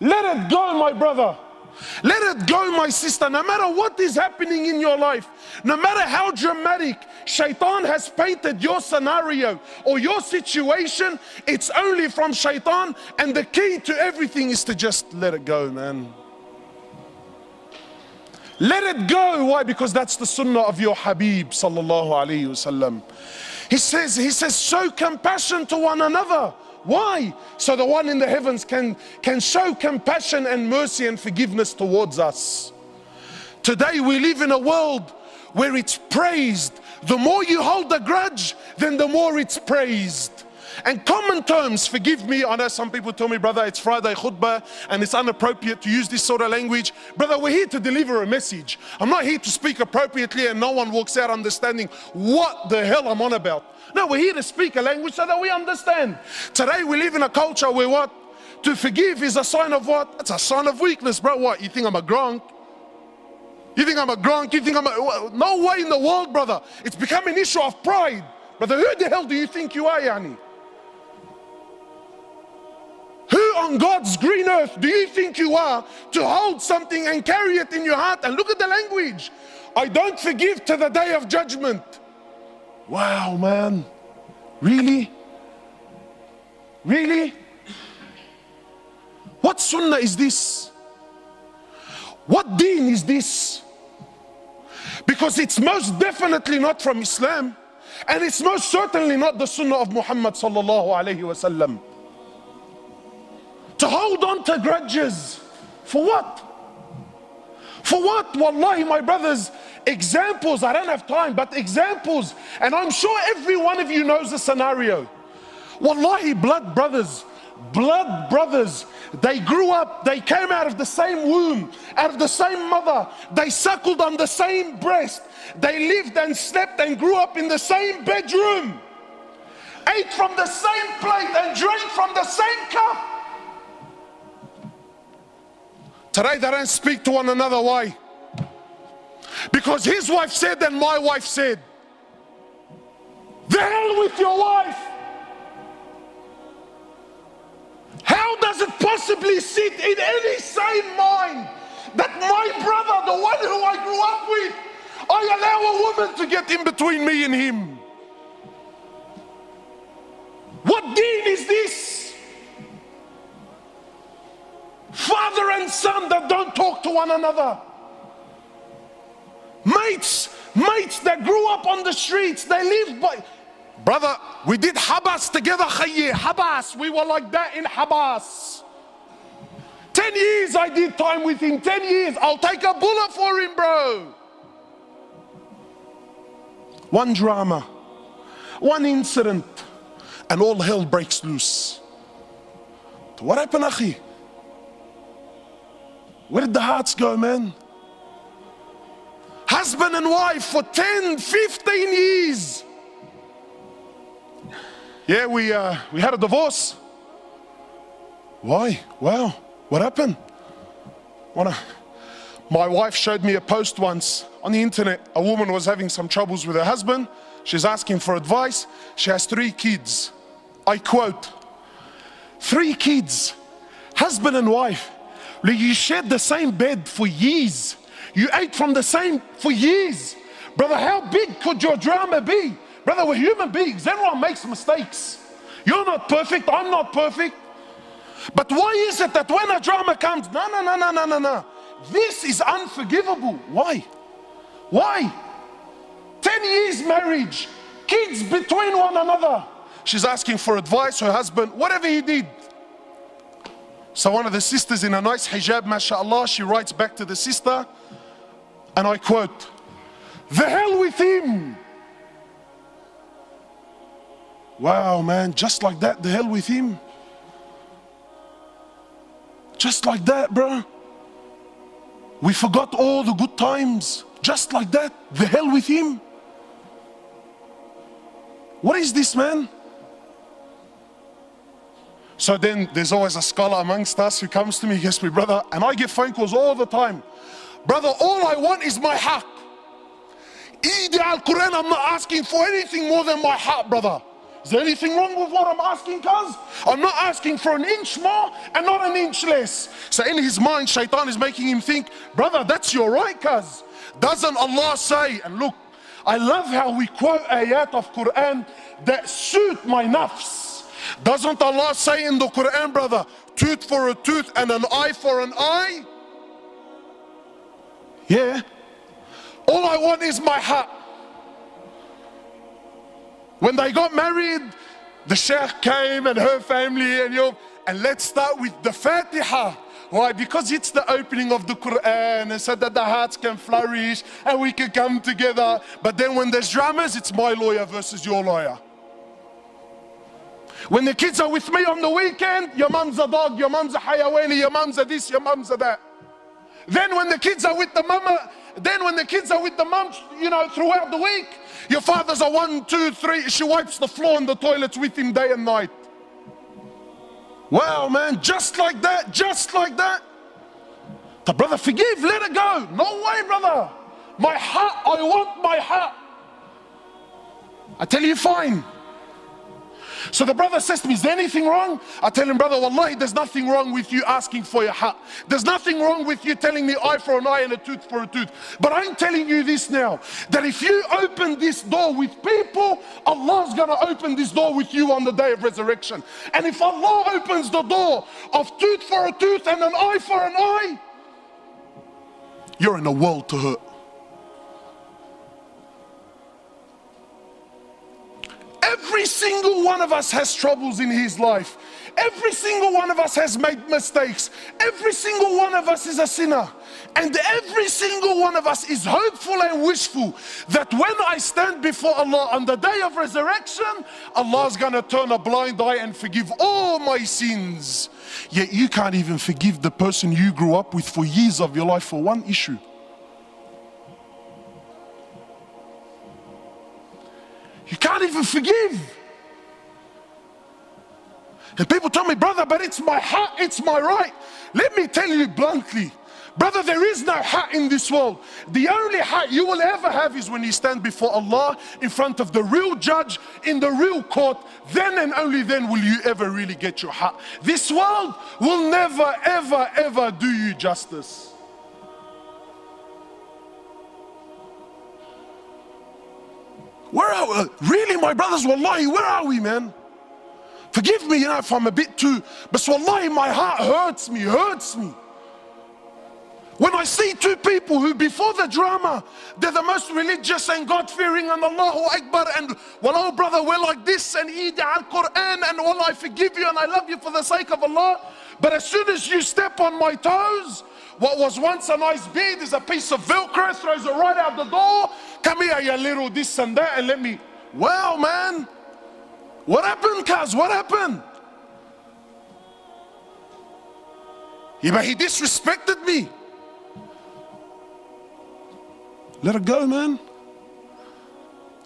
Let it go, my brother. Let it go, my sister. No matter what is happening in your life, no matter how dramatic Shaitan has painted your scenario or your situation, it's only from Shaitan, and the key to everything is to just let it go, man. Let it go. Why? Because that's the sunnah of your Habib sallallahu alayhi wasallam. He says, show compassion to one another. Why? So the one in the heavens can show compassion and mercy and forgiveness towards us. Today we live in a world where it's praised. The more you hold a grudge, then the more it's praised. And common terms, forgive me, I know some people tell me, brother, it's Friday khutbah and it's inappropriate to use this sort of language. Brother, we're here to deliver a message. I'm not here to speak appropriately and no one walks out understanding what the hell I'm on about. No, we're here to speak a language so that we understand. Today we live in a culture where what? To forgive is a sign of what? It's a sign of weakness, bro. What? You think I'm a gronk? You think I'm a gronk? You think I'm a... No way in the world, brother. It's become an issue of pride. Brother, who the hell do you think you are, Yani? Who on God's green earth do you think you are to hold something and carry it in your heart? And look at the language. I don't forgive to the day of judgment. Wow, man. Really? Really? What sunnah is this? What deen is this? Because it's most definitely not from Islam, and it's most certainly not the sunnah of Muhammad sallallahu alayhi wasallam. To hold on to grudges. For what? For what? Wallahi, my brothers, examples, I don't have time, but examples, and I'm sure every one of you knows the scenario. Wallahi, blood brothers, they grew up, they came out of the same womb, out of the same mother, they suckled on the same breast, they lived and slept and grew up in the same bedroom, ate from the same plate and drank from the same cup. Today they don't speak to one another. Why? Because his wife said and my wife said. The hell with your wife. How does it possibly sit in any sane mind that my brother, the one who I grew up with, I allow a woman to get in between me and him? What deen is this? Father and son that don't talk to one another. Mates that grew up on the streets, they lived by... Brother, we did Habas together, Khayye, Habas. We were like that in Habas. 10 years I did time with him, 10 years. I'll take a bullet for him, bro. One drama, one incident, and all hell breaks loose. What happened, Akhi? Where did the hearts go, man? Husband and wife for 10, 15 years. Yeah, we had a divorce. Why? Wow, what happened? My wife showed me a post once on the internet. A woman was having some troubles with her husband. She's asking for advice. She has 3 kids. I quote, 3 kids, husband and wife. You shared the same bed for years. You ate from the same for years. Brother, how big could your drama be? Brother, we're human beings. Everyone makes mistakes. You're not perfect. I'm not perfect. But why is it that when a drama comes, no. This is unforgivable. Why? Why? 10 years marriage, kids between one another. She's asking for advice, her husband, whatever he did. So one of the sisters in a nice hijab, mashallah, she writes back to the sister, and I quote, the hell with him. Wow, man, just like that, the hell with him. Just like that, bro. We forgot all the good times. Just like that, the hell with him. What is this, man? So then there's always a scholar amongst us who comes to me, he goes to me, brother, and I get phone calls all the time. Brother, all I want is my haqq. Eid al-Quran, I'm not asking for anything more than my haqq, brother. Is there anything wrong with what I'm asking, cuz? I'm not asking for an inch more and not an inch less. So in his mind, shaitan is making him think, brother, that's your right, cuz. Doesn't Allah say, and look, I love how we quote ayat of Quran that suit my nafs. Doesn't Allah say in the Quran, brother, tooth for a tooth and an eye for an eye? Yeah. All I want is my haq. When they got married, the sheikh came and her family and let's start with the Fatiha. Why? Because it's the opening of the Quran and so that the hearts can flourish and we can come together. But then when there's dramas, it's my lawyer versus your lawyer. When the kids are with me on the weekend, your mum's a dog, your mum's a hayawani, your mum's a this, your mum's a that. Then when the kids are with the mama, mum, throughout the week, your father's a 1, 2, 3. She wipes the floor in the toilets with him day and night. Wow, man, just like that, just like that. The brother, forgive, let it go. No way, brother. My heart, I want my heart. I tell you, fine. So the brother says to me, is there anything wrong? I tell him, brother, wallahi, there's nothing wrong with you asking for your haq. There's nothing wrong with you telling me eye for an eye and a tooth for a tooth. But I'm telling you this now, that if you open this door with people, Allah's going to open this door with you on the day of resurrection. And if Allah opens the door of tooth for a tooth and an eye for an eye, you're in a world to hurt. Every single one of us has troubles in his life. Every single one of us has made mistakes. Every single one of us is a sinner. And every single one of us is hopeful and wishful that when I stand before Allah on the day of resurrection, Allah's going to turn a blind eye and forgive all my sins. Yet you can't even forgive the person you grew up with for years of your life for one issue. You can't even forgive. And people tell me, brother, but it's my heart, it's my right. Let me tell you bluntly, brother, there is no heart in this world. The only heart you will ever have is when you stand before Allah in front of the real judge in the real court. Then and only then will you ever really get your heart. This world will never, ever, ever do you justice. Where are we? Really, my brothers, wallahi, where are we, man? Forgive me, if I'm a bit too, but wallahi, my heart hurts me. When I see two people who before the drama, they're the most religious and God-fearing and Allahu Akbar and wallah, brother, we're like this and eat al-Quran and wallah, I forgive you and I love you for the sake of Allah. But as soon as you step on my toes, what was once a nice bead is a piece of Velcro, throws it right out the door. Come here, you little this and that, and let me, wow, man. What happened, cuz? What happened? Yeah, but he disrespected me. Let it go, man.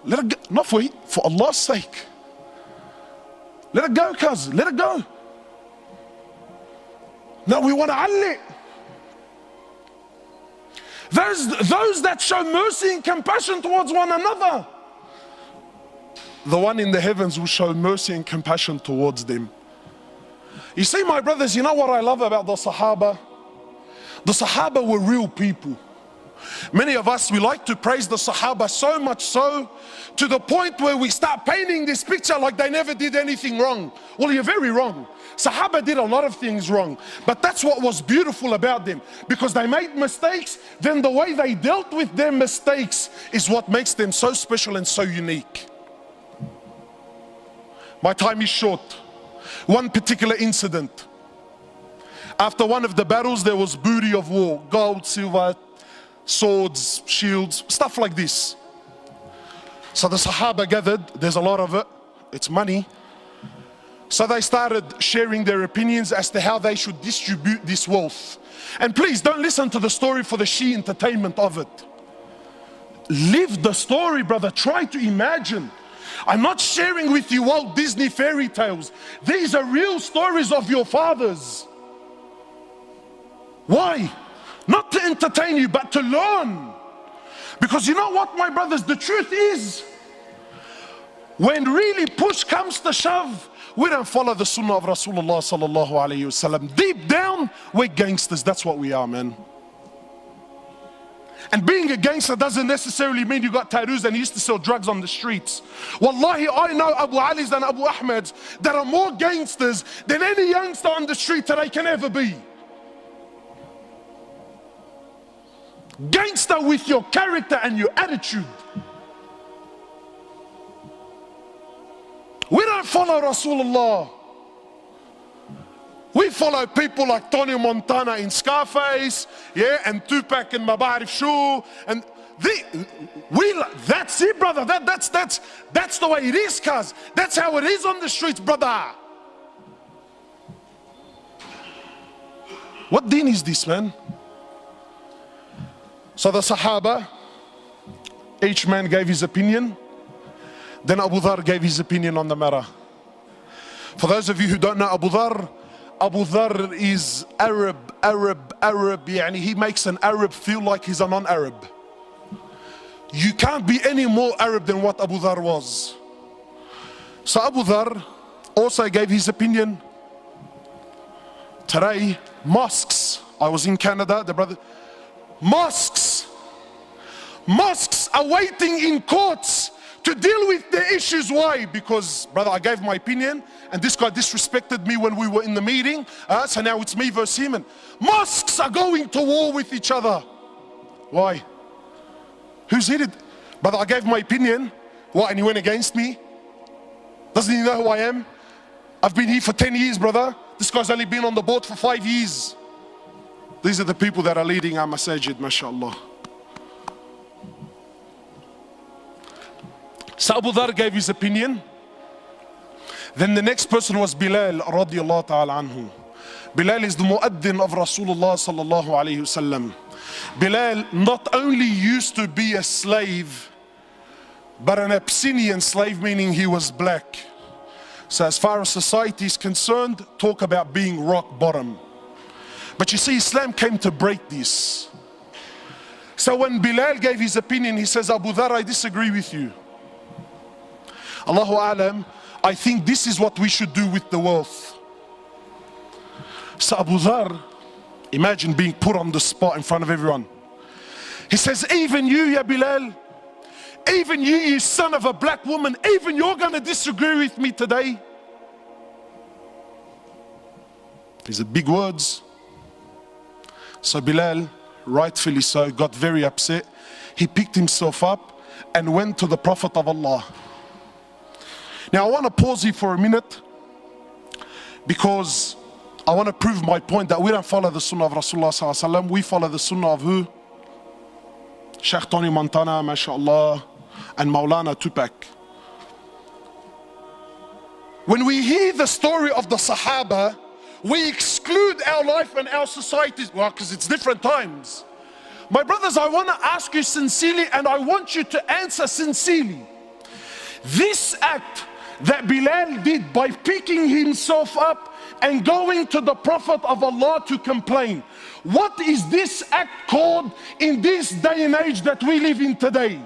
Let it go. Not for Allah's sake. Let it go, cuz. Let it go. No, we want to Ali. Those that show mercy and compassion towards one another, the one in the heavens will show mercy and compassion towards them. You see, my brothers, you know what I love about the Sahaba? The Sahaba were real people. Many of us, we like to praise the Sahaba so much so, to the point where we start painting this picture like they never did anything wrong. Well, you're very wrong. Sahaba did a lot of things wrong, but that's what was beautiful about them, because they made mistakes. Then the way they dealt with their mistakes is what makes them so special and so unique. My time is short. One particular incident. After one of the battles, there was booty of war, gold, silver, swords, shields, stuff like this. So the Sahaba gathered, there's a lot of it, it's money. So they started sharing their opinions as to how they should distribute this wealth. And please don't listen to the story for the sheer entertainment of it. Live the story, brother. Try to imagine. I'm not sharing with you Walt Disney fairy tales. These are real stories of your fathers. Why? Not to entertain you, but to learn. Because you know what, my brothers, the truth is, when really push comes to shove, we don't follow the sunnah of Rasulullah sallallahu alayhi wasallam. Deep down, we're gangsters. That's what we are, man. And being a gangster doesn't necessarily mean you got tattoos and you used to sell drugs on the streets. Wallahi, I know Abu Ali's and Abu Ahmed's that are more gangsters than any youngster on the street today can ever be. Gangster with your character and your attitude. We don't follow Rasulullah. We follow people like Tony Montana in Scarface, yeah, and Tupac in Ma Ba'arif Shu, and that's it, brother. That's the way it is, cuz. That's how it is on the streets, brother. What deen is this, man? So the Sahaba, each man gave his opinion. Then Abu Dhar gave his opinion on the matter. For those of you who don't know Abu Dhar is Arab. Yani he makes an Arab feel like he's a non-Arab. You can't be any more Arab than what Abu Dhar was. So Abu Dhar also gave his opinion. Today, mosques. I was in Canada, mosques are waiting in courts to deal with the issues. Why? Because, brother, I gave my opinion and this guy disrespected me when we were in the meeting, so now it's me versus him. And mosques are going to war with each other. Why? Who's hit it? Brother, I gave my opinion. What, and he went against me? Doesn't he know who I am? I've been here for 10 years, brother. This guy's only been on the board for 5 years. These are the people that are leading our masajid, mashallah. So Abu Dhar gave his opinion. Then the next person was Bilal radiallahu ta'ala anhu. Bilal is the muaddin of Rasulullah sallallahu alayhi wasallam. Bilal not only used to be a slave, but an Abyssinian slave, meaning he was black. So as far as society is concerned, talk about being rock bottom. But you see, Islam came to break this. So when Bilal gave his opinion, he says, Abu Dhar, I disagree with you. Allahu A'lam, I think this is what we should do with the wealth. So Abu Dhar, imagine being put on the spot in front of everyone. He says, even you, ya Bilal, even you son of a black woman, even you're going to disagree with me today. These are big words. So Bilal, rightfully so, got very upset. He picked himself up and went to the Prophet of Allah. Now I want to pause here for a minute because I want to prove my point that we don't follow the sunnah of Rasulullah sallallahu alaihi wasallam. We follow the sunnah of who? Sheikh Tony Montana, mashallah, and Maulana Tupac. When we hear the story of the Sahaba, we exclude our life and our societies, well, because it's different times. My brothers, I want to ask you sincerely, and I want you to answer sincerely. This act that Bilal did by picking himself up and going to the Prophet of Allah to complain, what is this act called in this day and age that we live in today?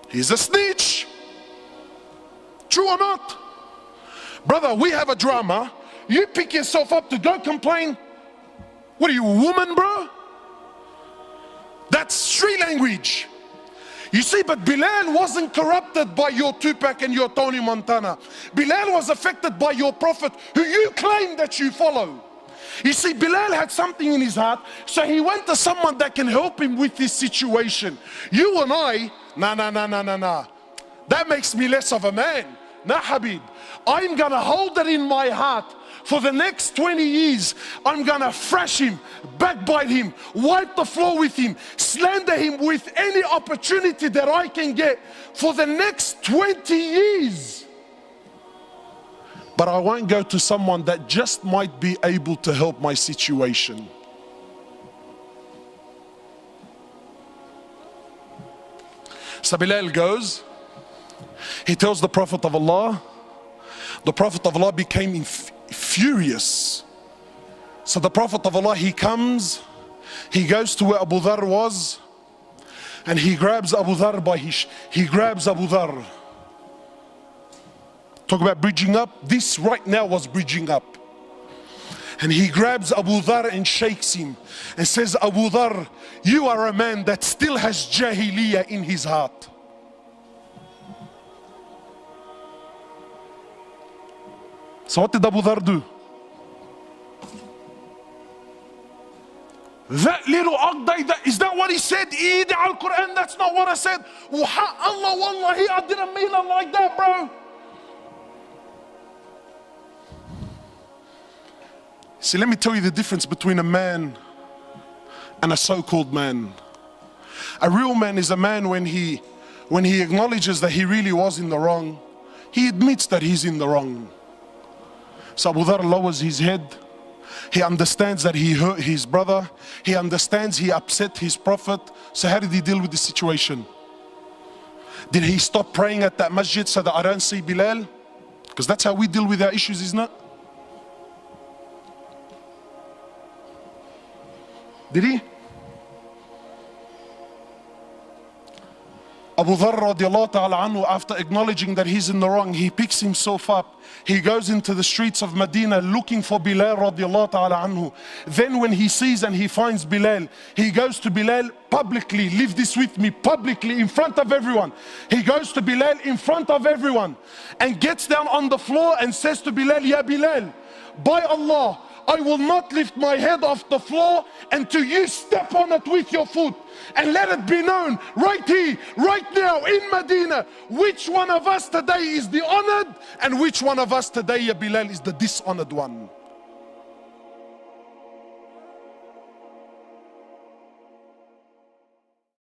He's a snitch. True or not? Brother, we have a drama. You pick yourself up to go complain. What are you, a woman, bro? That's street language. You see, but Bilal wasn't corrupted by your Tupac and your Tony Montana. Bilal was affected by your Prophet, who you claim that you follow. You see, Bilal had something in his heart, so he went to someone that can help him with this situation. You and I, nah. That makes me less of a man. Nah, Habib. I'm gonna hold it in my heart. For the next 20 years, I'm gonna thrash him, backbite him, wipe the floor with him, slander him with any opportunity that I can get for the next 20 years. But I won't go to someone that just might be able to help my situation. So Bilal goes, he tells the Prophet of Allah. The Prophet of Allah became furious. So the Prophet of Allah, he comes, he goes to where Abu Dhar was. And he grabs Abu Dhar he grabs Abu Dhar. Talk about bridging up. This right now was bridging up. And he grabs Abu Dhar and shakes him and says, Abu Dhar, you are a man that still has Jahiliyyah in his heart. So what did Abu Dhar do? That little Aqday, is that what he said? Eid al-Quran, that's not what I said. Allah, wallahi, I didn't mean it like that, bro. See, let me tell you the difference between a man and a so-called man. A real man is a man when he acknowledges that he really was in the wrong, he admits that he's in the wrong. So Abu Dhar lowers his head. He understands that he hurt his brother. He understands he upset his prophet. So how did he deal with the situation? Did he stop praying at that masjid so that I don't see Bilal? Because that's how we deal with our issues, isn't it? Did he? Abu Dhar radiallahu ta'ala anhu, after acknowledging that he's in the wrong, he picks himself up. He goes into the streets of Medina looking for Bilal radiallahu ta'ala anhu. Then when he sees and he finds Bilal, he goes to Bilal publicly. Leave this with me, publicly, in front of everyone. He goes to Bilal in front of everyone and gets down on the floor and says to Bilal, Ya Bilal, by Allah, I will not lift my head off the floor until you step on it with your foot. And let it be known right here, right now in Medina, which one of us today is the honored and which one of us today, Ya Bilal, is the dishonored one.